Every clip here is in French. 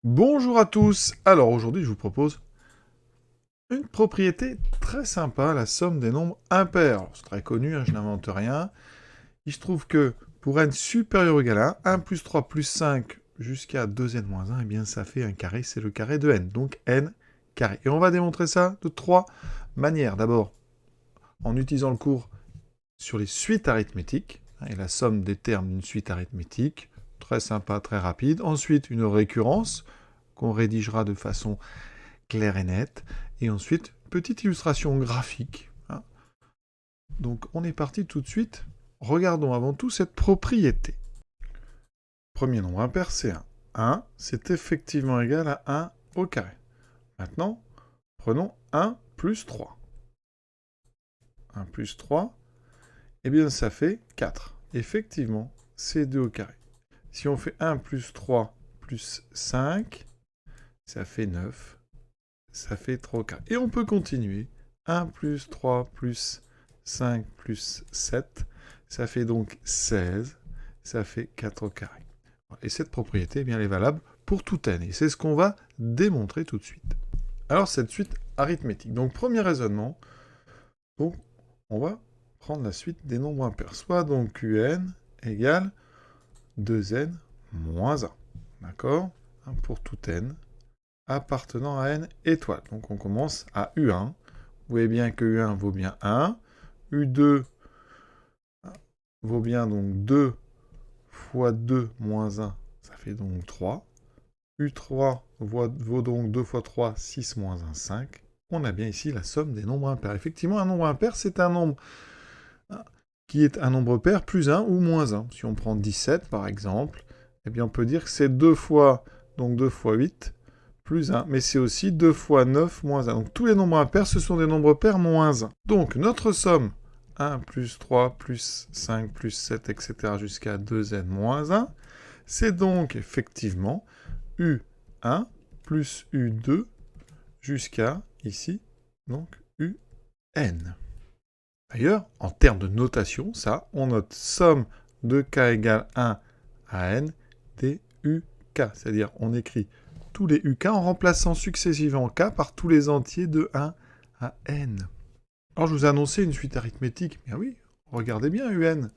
Bonjour à tous. Alors aujourd'hui, je vous propose une propriété très sympa, la somme des nombres impairs. Alors, c'est très connu, hein, je n'invente rien. Il se trouve que pour n supérieur ou égal à 1, 1 plus 3 plus 5 jusqu'à 2n moins 1, eh bien ça fait un carré, c'est le carré de n, donc n carré. Et on va démontrer ça de trois manières. D'abord, en utilisant le cours sur les suites arithmétiques, et la somme des termes d'une suite arithmétique, très sympa, très rapide. Ensuite, une récurrence qu'on rédigera de façon claire et nette. Et ensuite, petite illustration graphique. Hein. Donc on est parti tout de suite. Regardons avant tout cette propriété. Premier nombre impair, c'est 1. 1, c'est effectivement égal à 1 au carré. Maintenant, prenons 1 plus 3. 1 plus 3, eh bien ça fait 4. Effectivement, c'est 2 au carré. Si on fait 1 plus 3 plus 5, ça fait 9. Ça fait 3 au carré. Et on peut continuer. 1 plus 3 plus 5 plus 7, ça fait donc 16. Ça fait 4 au carré. Et cette propriété, eh bien, elle est valable pour tout n. Et c'est ce qu'on va démontrer tout de suite. Alors, cette suite arithmétique. Donc, premier raisonnement. Donc, on va prendre la suite des nombres impairs. Soit donc un égale 2n moins 1. D'accord? Pour tout n appartenant à n étoiles. Donc on commence à U1. Vous voyez bien que U1 vaut bien 1. U2 vaut bien donc 2 fois 2 moins 1, ça fait donc 3. U3 vaut donc 2 fois 3, 6 moins 1, 5. On a bien ici la somme des nombres impairs. Effectivement, un nombre impair, c'est un nombre qui est un nombre pair plus 1 ou moins 1. Si on prend 17 par exemple, eh bien on peut dire que c'est 2 fois, donc 2 fois 8, plus 1, mais c'est aussi 2 fois 9 moins 1. Donc tous les nombres impairs, ce sont des nombres pairs moins 1. Donc notre somme, 1 plus 3 plus 5 plus 7, etc. jusqu'à 2n moins 1, c'est donc effectivement U1 plus U2 jusqu'à ici, donc UN. D'ailleurs, en termes de notation, ça, on note somme de k égale 1 à n des uk. C'est-à-dire, on écrit tous les uk en remplaçant successivement k par tous les entiers de 1 à n. Alors, je vous ai annoncé une suite arithmétique. Bien oui, regardez bien un.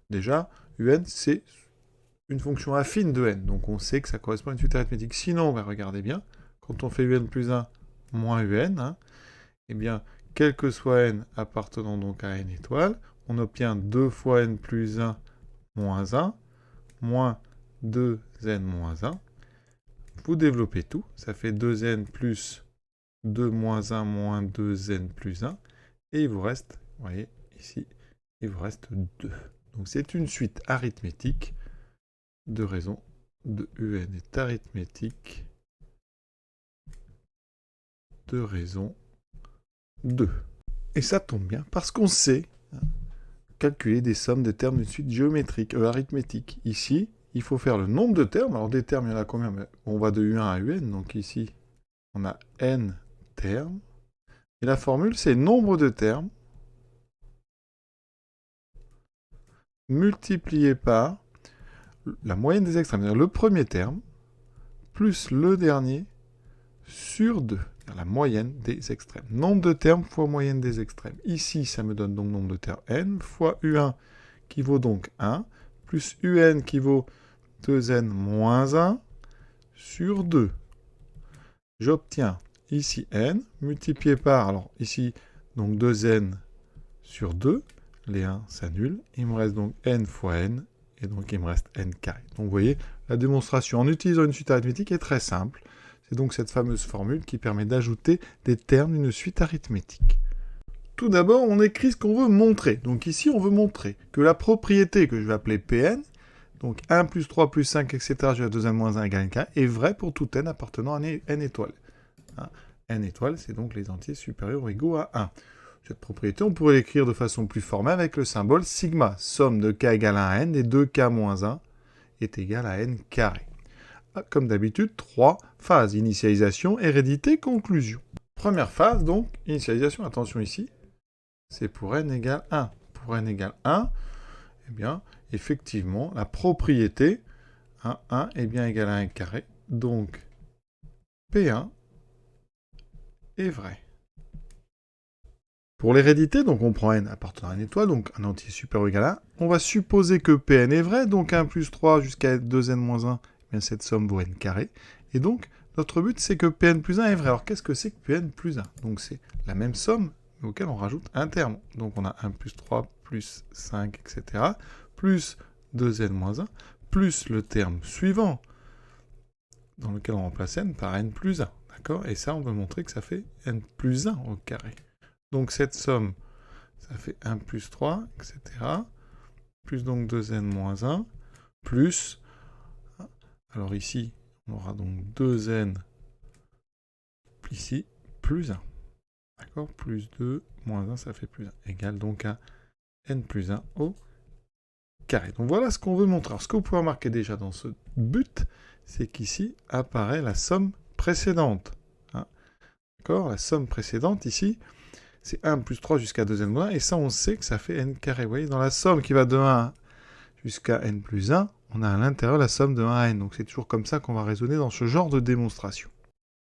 Déjà, un, c'est une fonction affine de n. Donc, on sait que ça correspond à une suite arithmétique. Sinon, regardez bien, quand on fait un plus 1 moins un, eh bien, quel que soit n appartenant donc à n étoiles, on obtient 2 fois n plus 1 moins 1, moins 2n moins 1. Vous développez tout, ça fait 2n plus 2 moins 1 moins 2n plus 1. Et il vous reste, vous voyez ici, il vous reste 2. Donc c'est une suite arithmétique de raison de un est arithmétique de raison 2. Et ça tombe bien, parce qu'on sait calculer des sommes de termes d'une suite géométrique, arithmétique. Ici, il faut faire le nombre de termes. Alors des termes, il y en a combien? On va de U1 à UN, donc ici, on a n termes. Et la formule, c'est nombre de termes multiplié par la moyenne des extrêmes, c'est-à-dire le premier terme, plus le dernier sur 2, la moyenne des extrêmes. Nombre de termes fois moyenne des extrêmes. Ici, ça me donne donc nombre de termes n fois U1 qui vaut donc 1, plus UN qui vaut 2n moins 1 sur 2. J'obtiens ici n multiplié par, alors ici, donc 2n sur 2. Les 1 s'annulent. Il me reste donc n fois n, et donc il me reste n carré. Donc vous voyez, la démonstration en utilisant une suite arithmétique est très simple. C'est donc cette fameuse formule qui permet d'ajouter des termes d'une suite arithmétique. Tout d'abord, on écrit ce qu'on veut montrer. Donc ici, on veut montrer que la propriété que je vais appeler Pn, donc 1 plus 3 plus 5, etc., jusqu'à 2n moins 1 égale k, est vraie pour tout n appartenant à n étoiles. Hein, n étoiles, c'est donc les entiers supérieurs ou égaux à 1. Cette propriété, on pourrait l'écrire de façon plus formelle avec le symbole sigma. Somme de k égale à n et 2k moins 1 est égal à n carré. Comme d'habitude, 3 phases. Initialisation, hérédité, conclusion. Première phase, donc, initialisation. Attention ici, c'est pour n égale 1. Pour n égale 1, eh bien, effectivement, la propriété 1 est bien égale à 1 carré. donc P1 est vrai. Pour l'hérédité, donc on prend n appartenant à une étoile, donc un entier supérieur ou égal à 1. On va supposer que Pn est vrai, donc 1 plus 3 jusqu'à 2n-1, bien cette somme vaut n carré. Et donc, notre but, c'est que Pn plus 1 est vrai. Alors, qu'est-ce que c'est que Pn plus 1? Donc, c'est la même somme, mais auquel on rajoute un terme. Donc, on a 1 plus 3 plus 5, etc., plus 2n-1, plus le terme suivant, dans lequel on remplace n par n plus 1. D'accord? Et ça, on veut montrer que ça fait n plus 1 au carré. Donc cette somme, ça fait 1 plus 3, etc. Plus donc 2n moins 1, plus... Alors ici, on aura donc 2n ici, plus 1. D'accord? Plus 2 moins 1, ça fait plus 1. Égale donc à n plus 1 au carré. Donc voilà ce qu'on veut montrer. Alors ce que vous pouvez remarquer déjà dans ce but, c'est qu'ici apparaît la somme précédente. D'accord? La somme précédente ici, c'est 1 plus 3 jusqu'à 2n-1, et ça, on sait que ça fait n carré. Vous voyez, dans la somme qui va de 1 jusqu'à n plus 1, on a à l'intérieur la somme de 1 à n. Donc c'est toujours comme ça qu'on va raisonner dans ce genre de démonstration.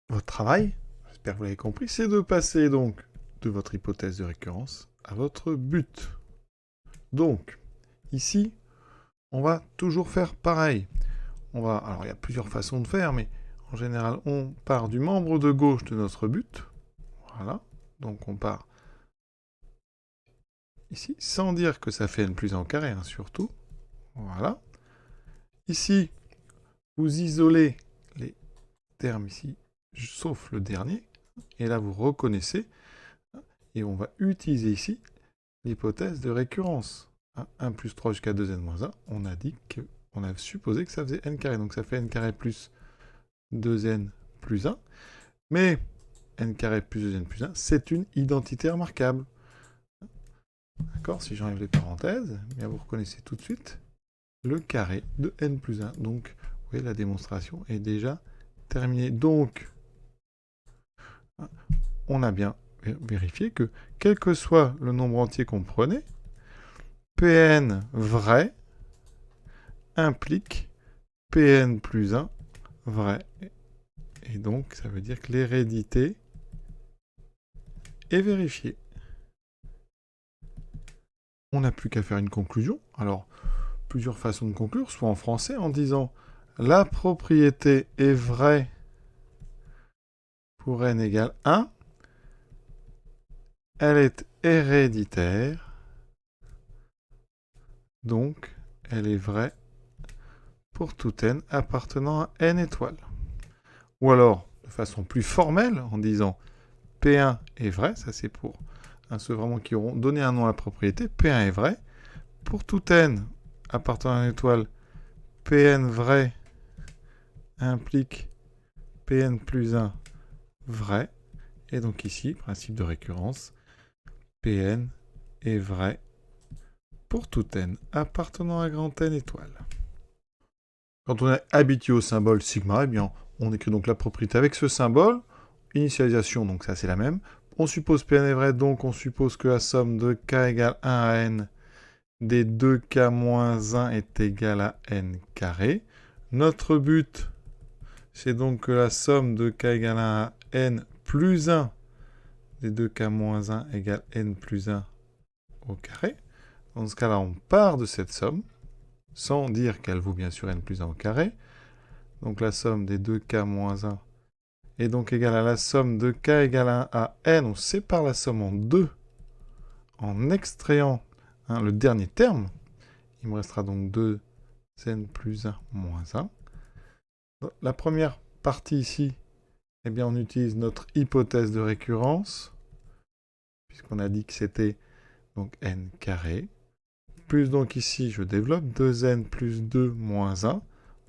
Votre travail, j'espère que vous l'avez compris, c'est de passer donc de votre hypothèse de récurrence à votre but. Donc, ici, on va toujours faire pareil. Alors, il y a plusieurs façons de faire, mais en général, on part du membre de gauche de notre but. Voilà. Donc on part ici, sans dire que ça fait n plus 1 au carré, hein, surtout. Voilà. Ici, vous isolez les termes ici, sauf le dernier. Et là, vous reconnaissez. Et on va utiliser ici l'hypothèse de récurrence. 1 plus 3 jusqu'à 2n-1, on a dit on a supposé que ça faisait n carré. Donc ça fait n carré plus 2n plus 1. Mais n carré plus 2n plus 1, c'est une identité remarquable. D'accord? Si j'enlève les parenthèses, bien vous reconnaissez tout de suite le carré de n plus 1. Donc, vous voyez, la démonstration est déjà terminée. Donc, on a bien vérifié que, quel que soit le nombre entier qu'on prenait, Pn vrai implique Pn plus 1 vrai. Et donc, ça veut dire que l'hérédité est vérifiée. On n'a plus qu'à faire une conclusion. Alors, plusieurs façons de conclure, soit en français en disant la propriété est vraie pour n égale 1, elle est héréditaire, donc elle est vraie pour tout n appartenant à n étoiles. Ou alors, de façon plus formelle, en disant P1 est vrai, ça c'est pour ceux vraiment qui auront donné un nom à la propriété, P1 est vrai, pour tout n appartenant à une étoile, Pn vrai implique Pn plus 1 vrai, et donc ici, principe de récurrence, Pn est vrai pour tout n appartenant à grand n étoiles. Quand on est habitué au symbole sigma, eh bien, on écrit donc la propriété avec ce symbole. Initialisation, donc ça c'est la même. On suppose Pn est vrai, donc on suppose que la somme de k égale 1 à n des 2k moins 1 est égale à n carré. Notre but, c'est donc que la somme de k égale 1 à n plus 1 des 2k moins 1 égale n plus 1 au carré. Dans ce cas-là, on part de cette somme, sans dire qu'elle vaut bien sûr n plus 1 au carré. Donc la somme des 2k moins 1 est donc égale à la somme de k égale 1 à n. On sépare la somme en deux, en extrayant le dernier terme. Il me restera donc 2n plus 1 moins 1. La première partie ici, eh bien, on utilise notre hypothèse de récurrence, puisqu'on a dit que c'était donc n carré. Plus donc ici, je développe 2n plus 2 moins 1.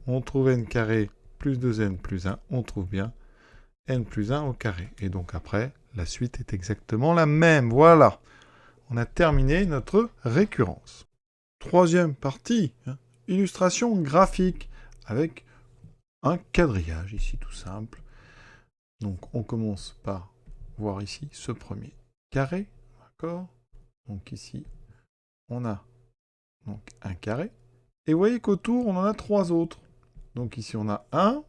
On trouve n carré plus 2n plus 1. On trouve bien n plus 1 au carré. Et donc après, la suite est exactement la même. Voilà. On a terminé notre récurrence. Troisième partie, illustration graphique, avec un quadrillage ici tout simple. Donc on commence par voir ici ce premier carré. D'accord? Donc ici, on a donc un carré. Et vous voyez qu'autour, on en a trois autres. Donc ici, on a 1,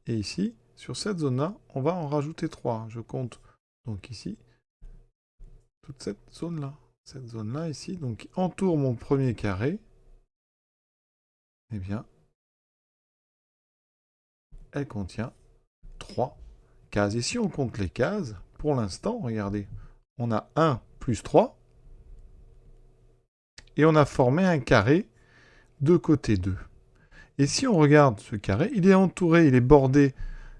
Et ici, sur cette zone-là, on va en rajouter 3. Je compte donc ici, toute cette zone-là. Cette zone-là ici, donc qui entoure mon premier carré. Eh bien, elle contient 3 cases. Et si on compte les cases, pour l'instant, regardez, on a 1 plus 3. Et on a formé un carré de côté 2. Et si on regarde ce carré, il est entouré, il est bordé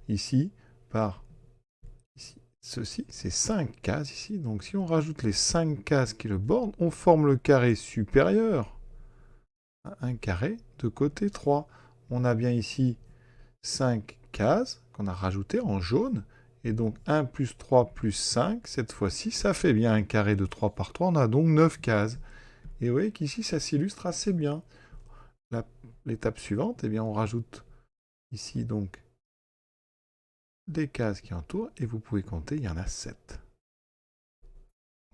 ici par ici, ceci, c'est 5 cases ici. Donc si on rajoute les 5 cases qui le bordent, on forme le carré supérieur à un carré de côté 3. On a bien ici 5 cases qu'on a rajoutées en jaune. Et donc 1 plus 3 plus 5, cette fois-ci, ça fait bien un carré de 3 par 3. On a donc 9 cases. Et vous voyez qu'ici, ça s'illustre assez bien. L'étape suivante, eh bien, on rajoute ici donc des cases qui entourent, et vous pouvez compter, il y en a 7.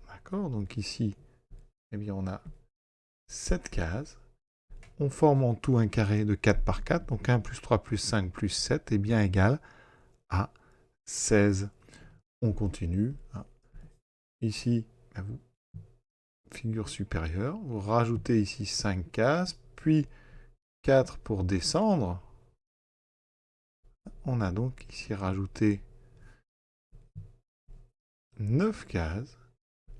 D'accord? Donc ici, eh bien, on a 7 cases. On forme en tout un carré de 4 par 4, donc 1 plus 3 plus 5 plus 7 est bien égal à 16. On continue. Ici, figure supérieure, vous rajoutez ici 5 cases, puis 4 pour descendre. On a donc ici rajouté 9 cases.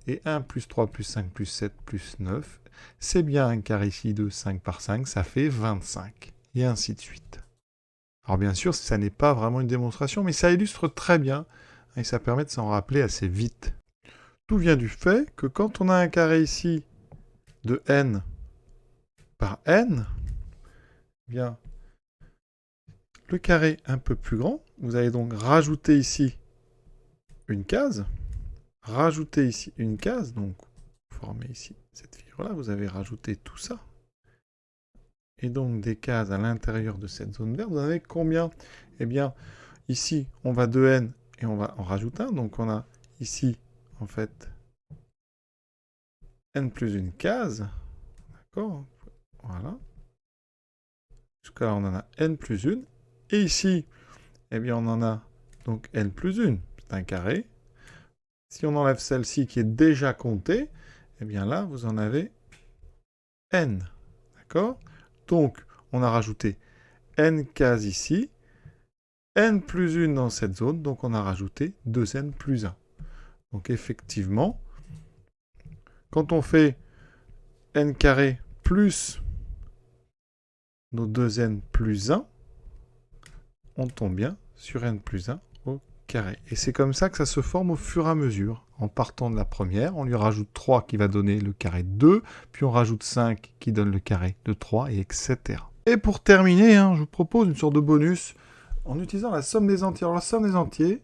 Et 1 plus 3 plus 5 plus 7 plus 9, c'est bien un carré ici de 5 par 5, ça fait 25. Et ainsi de suite. Alors bien sûr, ça n'est pas vraiment une démonstration, mais ça illustre très bien, et ça permet de s'en rappeler assez vite. Tout vient du fait que quand on a un carré ici de n par n, eh bien, le carré un peu plus grand, vous allez donc rajouter ici une case, rajouter ici une case, donc former ici cette figure-là, vous avez rajouté tout ça. Et donc des cases à l'intérieur de cette zone verte, vous en avez combien? Eh bien, ici, on va de n et on va en rajouter un. Donc on a ici, en fait, n plus une case. D'accord? Voilà. Jusqu'à là, on en a n plus une. Et ici, eh bien, on en a donc n plus une. C'est un carré. Si on enlève celle-ci qui est déjà comptée, eh bien là, vous en avez n. D'accord? Donc, on a rajouté n cases ici, n plus 1 dans cette zone, donc on a rajouté 2n plus 1. Donc effectivement, quand on fait n carré plus nos 2n plus 1, on tombe bien sur n plus 1 au carré. Et c'est comme ça que ça se forme au fur et à mesure. En partant de la première, on lui rajoute 3 qui va donner le carré de 2, puis on rajoute 5 qui donne le carré de 3, et etc. Et pour terminer, je vous propose une sorte de bonus en utilisant la somme des entiers. Alors la somme des entiers,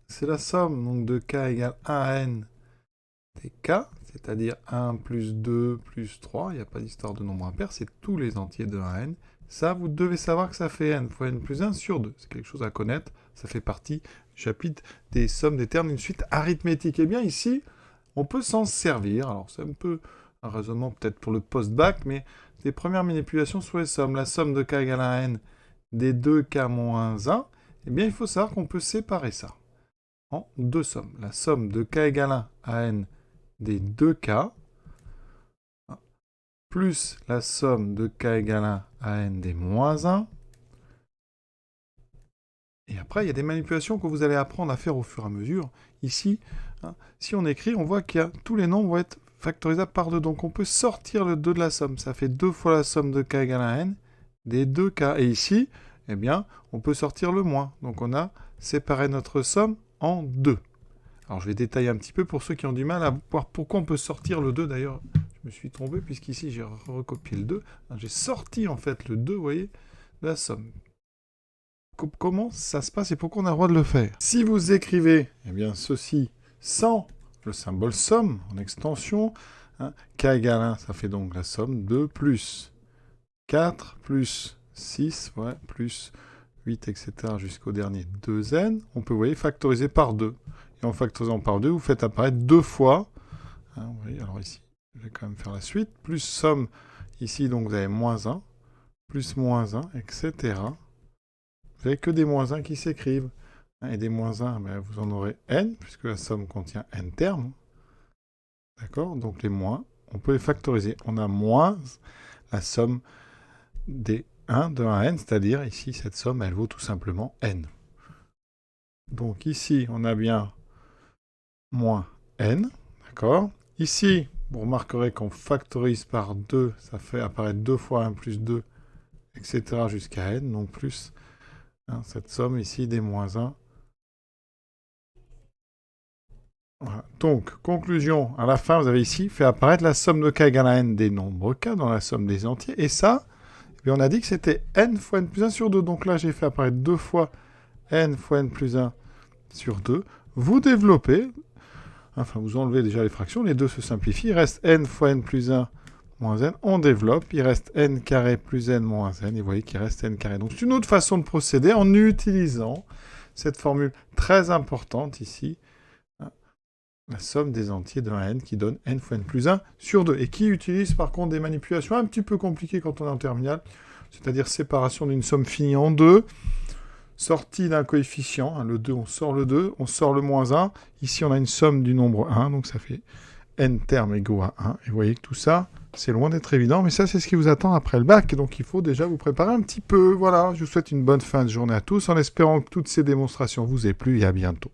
c'est la somme donc, de k égale 1 à n des k, c'est-à-dire 1 plus 2 plus 3, il n'y a pas d'histoire de nombre impair, c'est tous les entiers de 1 à n. Ça, vous devez savoir que ça fait n fois n plus 1 sur 2. C'est quelque chose à connaître, ça fait partie du chapitre des sommes des termes d'une suite arithmétique. Et bien ici, on peut s'en servir. Alors c'est un peu un raisonnement peut-être pour le post-bac, mais les premières manipulations sur les sommes. La somme de k égale 1 à n des 2k moins 1, eh bien il faut savoir qu'on peut séparer ça en deux sommes. La somme de k égale 1 à n des 2k, plus la somme de k égale 1 à n des moins 1. Et après, il y a des manipulations que vous allez apprendre à faire au fur et à mesure. Ici, si on écrit, on voit que tous les nombres vont être factorisables par 2. Donc on peut sortir le 2 de la somme. Ça fait 2 fois la somme de k égale 1 à n des 2k. Et ici, eh bien, on peut sortir le moins. Donc on a séparé notre somme en 2. Alors je vais détailler un petit peu pour ceux qui ont du mal à voir pourquoi on peut sortir le 2. D'ailleurs, je me suis trompé puisqu'ici j'ai recopié le 2. J'ai sorti en fait le 2, vous voyez, de la somme. Comment ça se passe et pourquoi on a le droit de le faire? Si vous écrivez eh bien, ceci sans le symbole somme en extension, k égale 1, ça fait donc la somme 2 plus 4 plus 6, plus 8, etc. jusqu'au dernier 2n. On peut, vous voyez, factoriser par 2. Et en factorisant par 2, vous faites apparaître 2 fois. Vous voyez, alors ici, je vais quand même faire la suite. Plus somme, ici, donc vous avez moins 1, plus moins 1, etc. vous n'avez que des moins 1 qui s'écrivent. Et des moins 1, ben, vous en aurez n, puisque la somme contient n termes. D'accord? Donc les moins, on peut les factoriser. On a moins la somme des 1 de 1 à n, c'est-à-dire ici, cette somme, elle vaut tout simplement n. Donc ici, on a bien moins n, d'accord? Ici, vous remarquerez qu'on factorise par 2, ça fait apparaître 2 fois 1 plus 2, etc. jusqu'à n, donc plus cette somme ici des moins 1. Voilà. Donc, conclusion, à la fin, vous avez ici fait apparaître la somme de k égale à n des nombres k dans la somme des entiers, et ça, eh bien, on a dit que c'était n fois n plus 1 sur 2, donc là, j'ai fait apparaître 2 fois n fois n plus 1 sur 2. Vous développez, enfin, vous enlevez déjà les fractions, les deux se simplifient, il reste n fois n plus 1 moins n, on développe, il reste n carré plus n moins n, et vous voyez qu'il reste n carré. Donc c'est une autre façon de procéder en utilisant cette formule très importante ici, la somme des entiers de 1n qui donne n fois n plus 1 sur 2, et qui utilise par contre des manipulations un petit peu compliquées quand on est en terminale, c'est-à-dire séparation d'une somme finie en deux, sortie d'un coefficient, le 2, on sort le 2, on sort le moins 1, ici on a une somme du nombre 1, donc ça fait n termes égaux à 1, et vous voyez que tout ça, c'est loin d'être évident, mais ça c'est ce qui vous attend après le bac, donc il faut déjà vous préparer un petit peu. Voilà, je vous souhaite une bonne fin de journée à tous, en espérant que toutes ces démonstrations vous aient plu, et à bientôt.